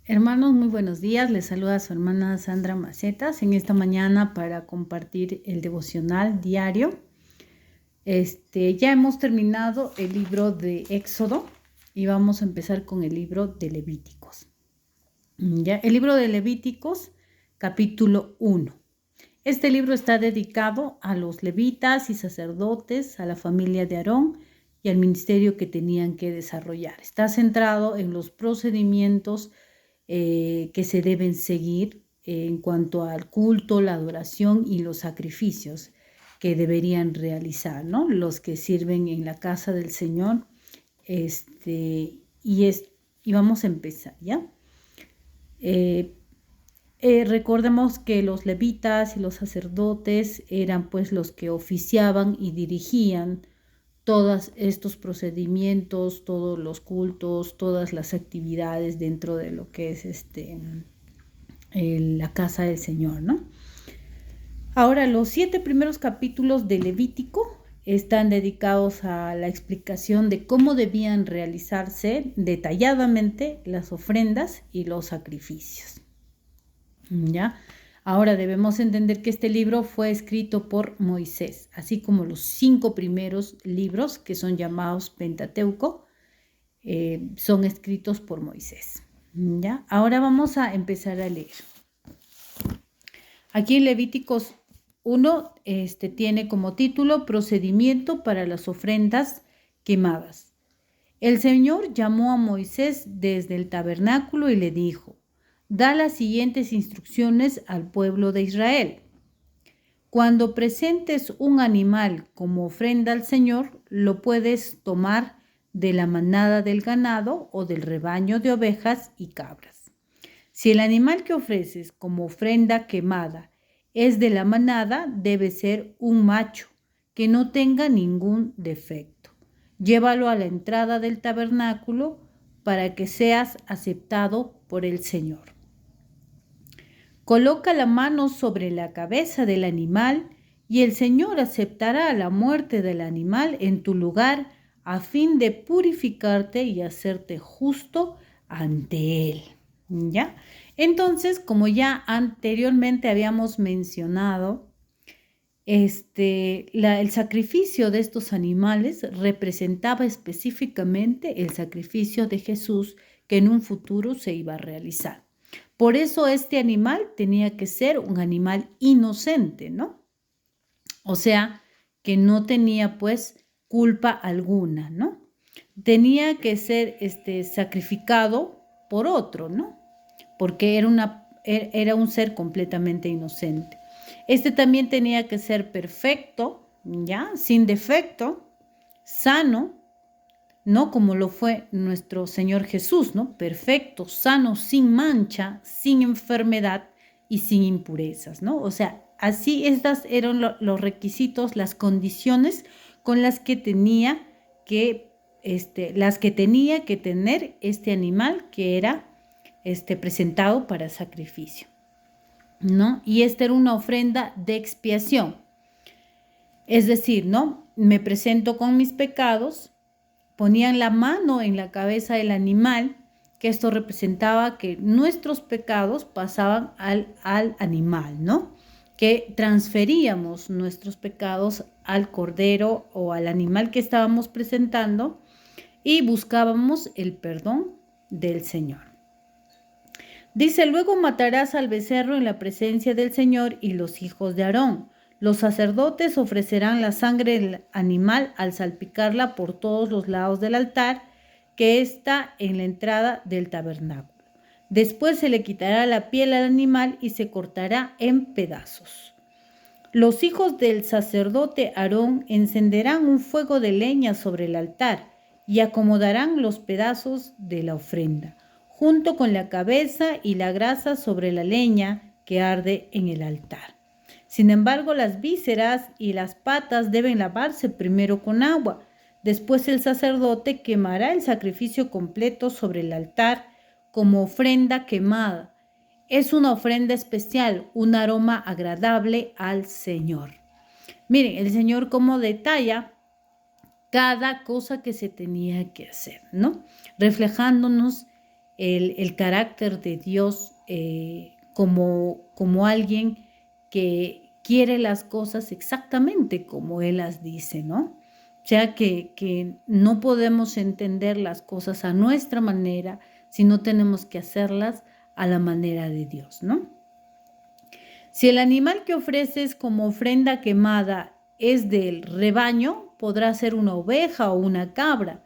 Hermanos, muy buenos días. Les saluda su hermana Sandra Macetas en esta mañana para compartir el devocional diario. Ya hemos terminado el libro de Éxodo y vamos a empezar con el libro de Levíticos. Ya, el libro de Levíticos, capítulo 1. Este libro está dedicado a los levitas y sacerdotes, a la familia de Aarón y al ministerio que tenían que desarrollar. Está centrado en los procedimientos que se deben seguir en cuanto al culto, la adoración y los sacrificios que deberían realizar, ¿no? Los que sirven en la casa del Señor. Y vamos a empezar, ¿ya? Recordemos que los levitas y los sacerdotes eran pues los que oficiaban y dirigían todos estos procedimientos, todos los cultos, todas las actividades dentro de lo que es la casa del Señor, ¿no? Ahora, los 7 primeros capítulos de Levítico están dedicados a la explicación de cómo debían realizarse detalladamente las ofrendas y los sacrificios, ¿ya? Ahora debemos entender que este libro fue escrito por Moisés, así como los 5 primeros libros que son llamados Pentateuco, son escritos por Moisés, ¿ya? Ahora vamos a empezar a leer. Aquí en Levíticos 1 tiene como título Procedimiento para las ofrendas quemadas. El Señor llamó a Moisés desde el tabernáculo y le dijo: da las siguientes instrucciones al pueblo de Israel. Cuando presentes un animal como ofrenda al Señor, lo puedes tomar de la manada del ganado o del rebaño de ovejas y cabras. Si el animal que ofreces como ofrenda quemada es de la manada, debe ser un macho que no tenga ningún defecto. Llévalo a la entrada del tabernáculo para que seas aceptado por el Señor. Coloca la mano sobre la cabeza del animal y el Señor aceptará la muerte del animal en tu lugar a fin de purificarte y hacerte justo ante Él. ¿Ya? Entonces, como ya anteriormente habíamos mencionado, el sacrificio de estos animales representaba específicamente el sacrificio de Jesús que en un futuro se iba a realizar. Por eso este animal tenía que ser un animal inocente, ¿no? O sea, que no tenía pues culpa alguna, ¿no? Tenía que ser sacrificado por otro, ¿no? Porque era un ser completamente inocente. También tenía que ser perfecto, ¿ya? Sin defecto, sano, no como lo fue nuestro Señor Jesús, ¿no? Perfecto, sano, sin mancha, sin enfermedad y sin impurezas, ¿no? O sea, así estas eran los requisitos, las condiciones con las que tenía que tener este animal que era presentado para sacrificio, ¿no? Y esta era una ofrenda de expiación. Es decir, ¿no? Me presento con mis pecados, ponían la mano en la cabeza del animal, que esto representaba que nuestros pecados pasaban al animal, ¿no? Que transferíamos nuestros pecados al cordero o al animal que estábamos presentando y buscábamos el perdón del Señor. Dice, luego matarás al becerro en la presencia del Señor y los hijos de Aarón. Los sacerdotes ofrecerán la sangre del animal al salpicarla por todos los lados del altar que está en la entrada del tabernáculo. Después se le quitará la piel al animal y se cortará en pedazos. Los hijos del sacerdote Aarón encenderán un fuego de leña sobre el altar y acomodarán los pedazos de la ofrenda, junto con la cabeza y la grasa sobre la leña que arde en el altar. Sin embargo, las vísceras y las patas deben lavarse primero con agua. Después el sacerdote quemará el sacrificio completo sobre el altar como ofrenda quemada. Es una ofrenda especial, un aroma agradable al Señor. Miren, el Señor cómo detalla cada cosa que se tenía que hacer, ¿no? Reflejándonos el carácter de Dios como alguien que quiere las cosas exactamente como Él las dice, ¿no? O sea que no podemos entender las cosas a nuestra manera, sino tenemos que hacerlas a la manera de Dios, ¿no? Si el animal que ofreces como ofrenda quemada es del rebaño, podrá ser una oveja o una cabra,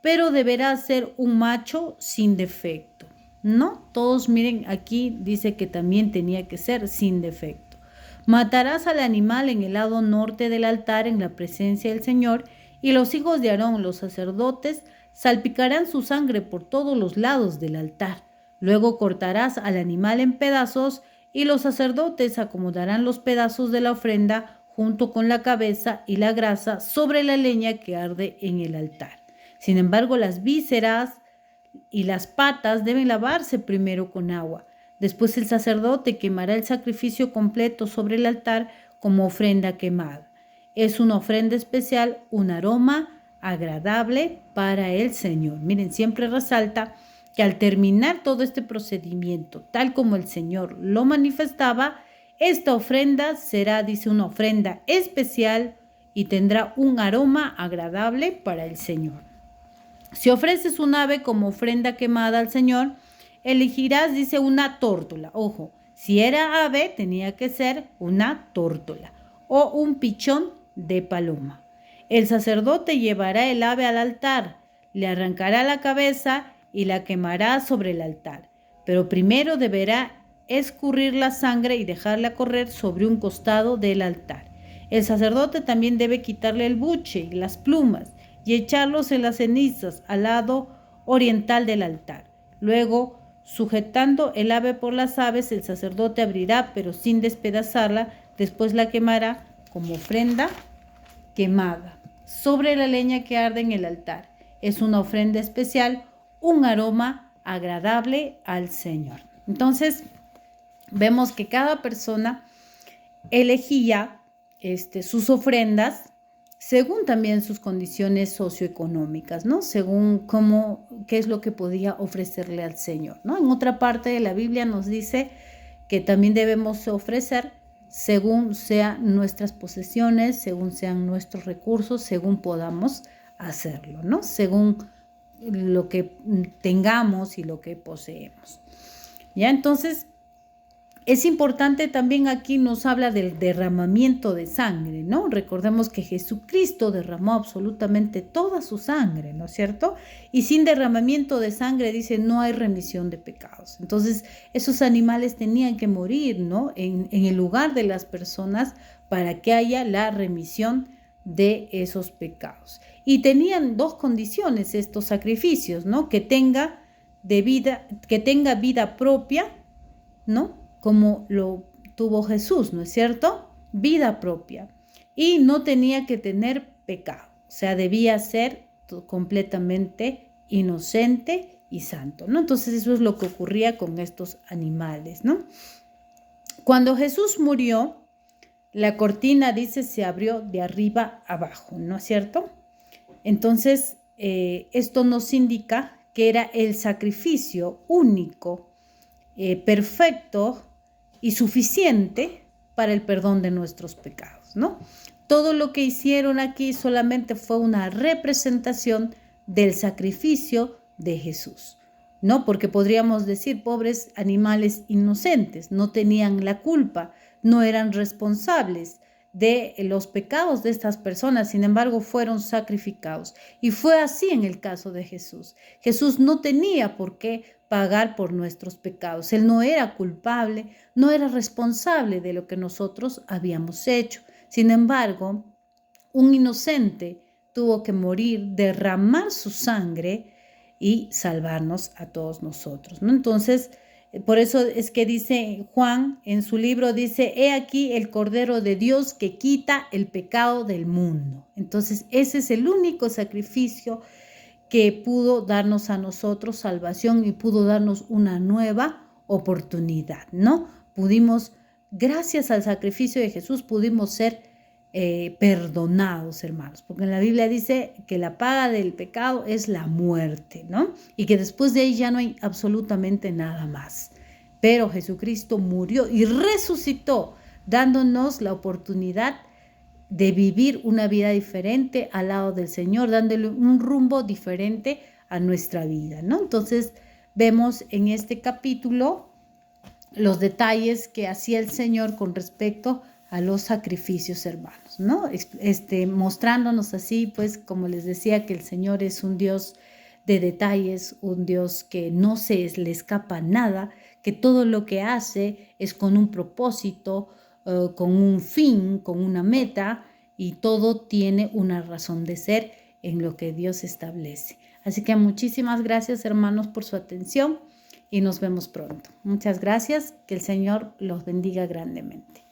pero deberá ser un macho sin defecto, ¿no? Todos miren, aquí dice que también tenía que ser sin defecto. Matarás al animal en el lado norte del altar en la presencia del Señor, y los hijos de Aarón, los sacerdotes, salpicarán su sangre por todos los lados del altar. Luego cortarás al animal en pedazos y los sacerdotes acomodarán los pedazos de la ofrenda junto con la cabeza y la grasa sobre la leña que arde en el altar. Sin embargo, las vísceras y las patas deben lavarse primero con agua. Después el sacerdote quemará el sacrificio completo sobre el altar como ofrenda quemada. Es una ofrenda especial, un aroma agradable para el Señor. Miren, siempre resalta que al terminar todo este procedimiento, tal como el Señor lo manifestaba, esta ofrenda será, dice, una ofrenda especial y tendrá un aroma agradable para el Señor. Si ofreces un ave como ofrenda quemada al Señor, elegirás, dice, una tórtola. Ojo, si era ave, tenía que ser una tórtola o un pichón de paloma. El sacerdote llevará el ave al altar, le arrancará la cabeza y la quemará sobre el altar. Pero primero deberá escurrir la sangre y dejarla correr sobre un costado del altar. El sacerdote también debe quitarle el buche y las plumas y echarlos en las cenizas al lado oriental del altar. Luego, sujetando el ave por las aves, el sacerdote abrirá, pero sin despedazarla, después la quemará como ofrenda quemada sobre la leña que arde en el altar. Es una ofrenda especial, un aroma agradable al Señor. Entonces, vemos que cada persona elegía sus ofrendas según también sus condiciones socioeconómicas, ¿no? Según qué es lo que podía ofrecerle al Señor, ¿no? En otra parte de la Biblia nos dice que también debemos ofrecer según sean nuestras posesiones, según sean nuestros recursos, según podamos hacerlo, ¿no? Según lo que tengamos y lo que poseemos. ¿Ya? Entonces, es importante también aquí nos habla del derramamiento de sangre, ¿no? Recordemos que Jesucristo derramó absolutamente toda su sangre, ¿no es cierto? Y sin derramamiento de sangre, dice, no hay remisión de pecados. Entonces, esos animales tenían que morir, ¿no? En el lugar de las personas para que haya la remisión de esos pecados. Y tenían dos condiciones estos sacrificios, ¿no? Que tenga vida propia, ¿no? Como lo tuvo Jesús, ¿no es cierto? Vida propia. Y no tenía que tener pecado, o sea, debía ser completamente inocente y santo, ¿no? Entonces eso es lo que ocurría con estos animales, ¿no? Cuando Jesús murió, la cortina, dice, se abrió de arriba abajo, ¿no es cierto? Entonces, esto nos indica que era el sacrificio único, perfecto y suficiente para el perdón de nuestros pecados, ¿no? Todo lo que hicieron aquí solamente fue una representación del sacrificio de Jesús, ¿no? Porque podríamos decir, pobres animales inocentes, no tenían la culpa, no eran responsables de los pecados de estas personas, sin embargo fueron sacrificados. Y fue así en el caso de Jesús. Jesús no tenía por qué pagar por nuestros pecados. Él no era culpable, no era responsable de lo que nosotros habíamos hecho. Sin embargo, un inocente tuvo que morir, derramar su sangre y salvarnos a todos nosotros, ¿no? Entonces, por eso es que dice Juan en su libro, dice, he aquí el Cordero de Dios que quita el pecado del mundo. Entonces, ese es el único sacrificio que pudo darnos a nosotros salvación y pudo darnos una nueva oportunidad, ¿no? Gracias al sacrificio de Jesús, pudimos ser perdonados, hermanos, porque en la Biblia dice que la paga del pecado es la muerte, ¿no? Y que después de ahí ya no hay absolutamente nada más. Pero Jesucristo murió y resucitó, dándonos la oportunidad de vivir una vida diferente al lado del Señor, dándole un rumbo diferente a nuestra vida, ¿no? Entonces vemos en este capítulo los detalles que hacía el Señor con respecto a los sacrificios, hermanos, ¿no? Mostrándonos así, pues, como les decía, que el Señor es un Dios de detalles, un Dios que no se le escapa nada, que todo lo que hace es con un propósito, con un fin, con una meta, y todo tiene una razón de ser en lo que Dios establece. Así que muchísimas gracias, hermanos, por su atención y nos vemos pronto. Muchas gracias, que el Señor los bendiga grandemente.